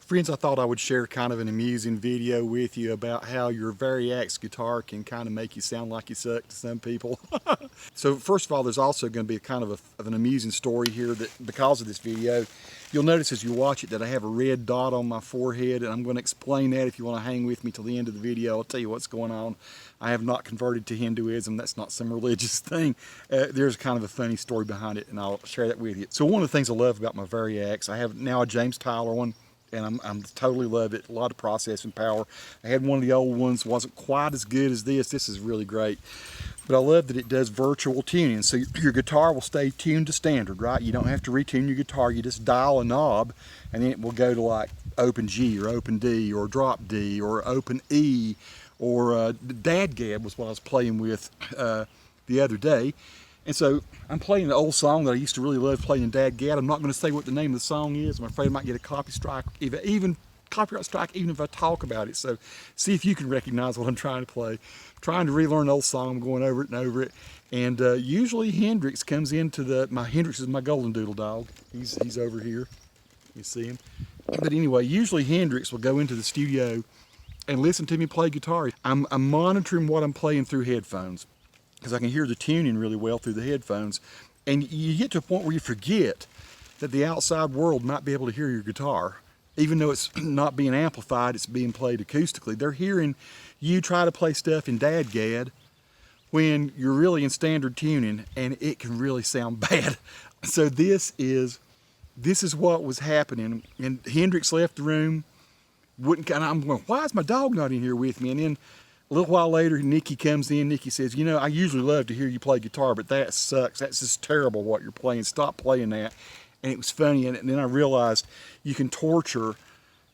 Friends, I thought I would share kind of an amusing video with you about how your Variax guitar can kind of make you sound like you suck to some people. So first of all, there's also going to be a kind of an amusing story here that because of this video. You'll notice as you watch it that I have a red dot on my forehead, and I'm going to explain that if you want to hang with me till the end of the video. I'll tell you what's going on. I have not converted to Hinduism. That's not some religious thing. There's kind of a funny story behind it, and I'll share that with you. So one of the things I love about my Variax, I have now a James Tyler one, and I'm totally love it. A lot of processing power. I had one of the old ones, wasn't quite as good as this. This is really great. But I love that it does virtual tuning. So your guitar will stay tuned to standard, right? You don't have to retune your guitar. You just dial a knob and then it will go to like open G or open D or drop D or open E or DADGAD was what I was playing with the other day. And so I'm playing an old song that I used to really love playing in DADGAD. I'm not going to say what the name of the song is. I'm afraid I might get a copyright strike, even if I talk about it. So see if you can recognize what I'm trying to play. I'm trying to relearn an old song. I'm going over it and over it. And usually Hendrix comes into my Hendrix is my Goldendoodle dog. He's over here. You see him. But anyway, usually Hendrix will go into the studio and listen to me play guitar. I'm monitoring what I'm playing through headphones, because I can hear the tuning really well through the headphones. And you get to a point where you forget that the outside world might be able to hear your guitar. Even though it's not being amplified, it's being played acoustically. They're hearing you try to play stuff in DADGAD when you're really in standard tuning, and it can really sound bad. So this is what was happening. And Hendrix left the room, I'm going, why is my dog not in here with me? And then a little while later, Nikki comes in. Nikki says, you know, I usually love to hear you play guitar, but that sucks. That's just terrible what you're playing. Stop playing that. And it was funny, and then I realized you can torture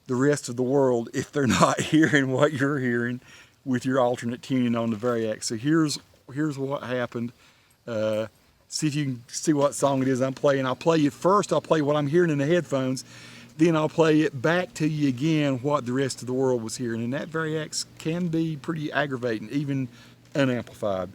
the rest of the world if they're not hearing what you're hearing with your alternate tuning on the Variax. So here's what happened. See if you can see what song it is I'm playing. I'll play what I'm hearing in the headphones. Then I'll play it back to you again what the rest of the world was hearing. And that Variax can be pretty aggravating, even unamplified.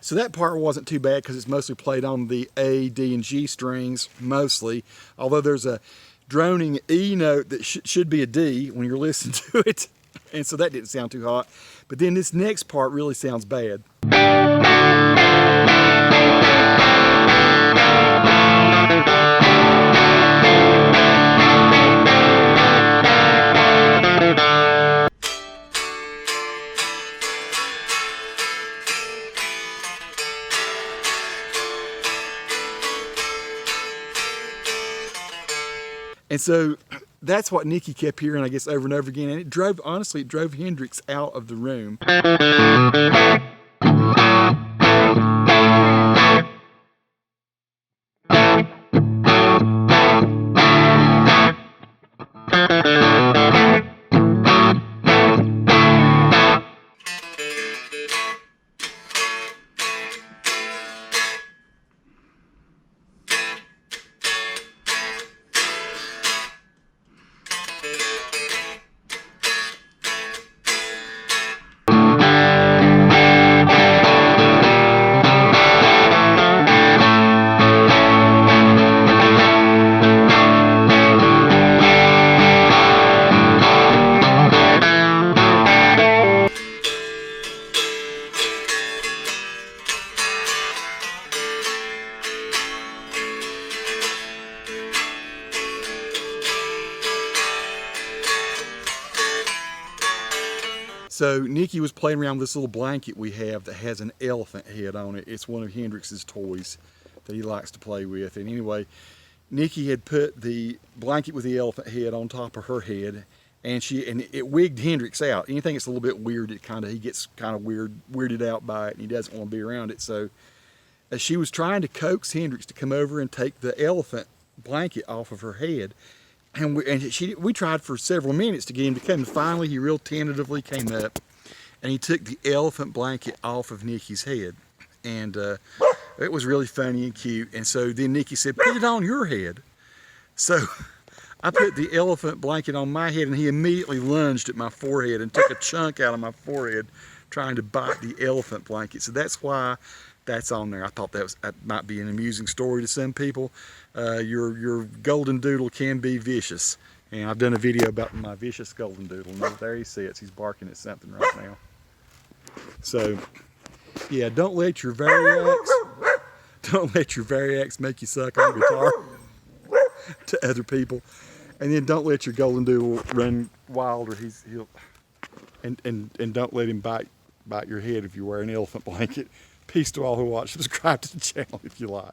So that part wasn't too bad because it's mostly played on the A, D, and G strings, mostly. Although there's a droning E note that should be a D when you're listening to it. And so that didn't sound too hot. But then this next part really sounds bad. And so that's what Nikki kept hearing, I guess, over and over again. And honestly, it drove Hendrix out of the room. So Nikki was playing around with this little blanket we have that has an elephant head on it. It's one of Hendrix's toys that he likes to play with. And anyway, Nikki had put the blanket with the elephant head on top of her head, and it wigged Hendrix out. Anything that's a little bit weird, he gets kind of weirded out by it, and he doesn't want to be around it. So she was trying to coax Hendrix to come over and take the elephant blanket off of her head. And we tried for several minutes to get him to come. And finally, he real tentatively came up, and he took the elephant blanket off of Nikki's head. And it was really funny and cute. And so then Nikki said, "Put it on your head." So I put the elephant blanket on my head, and he immediately lunged at my forehead and took a chunk out of my forehead trying to bite the elephant blanket. So that's why that's on there. I thought that might be an amusing story to some people. Your Goldendoodle can be vicious. And I've done a video about my vicious Goldendoodle. And there he sits. He's barking at something right now. So, yeah, don't let your Variax make you suck on guitar to other people. And then don't let your Goldendoodle run wild, or and don't let him bite your head if you wear an elephant blanket. Peace to all who watch. Subscribe to the channel if you like.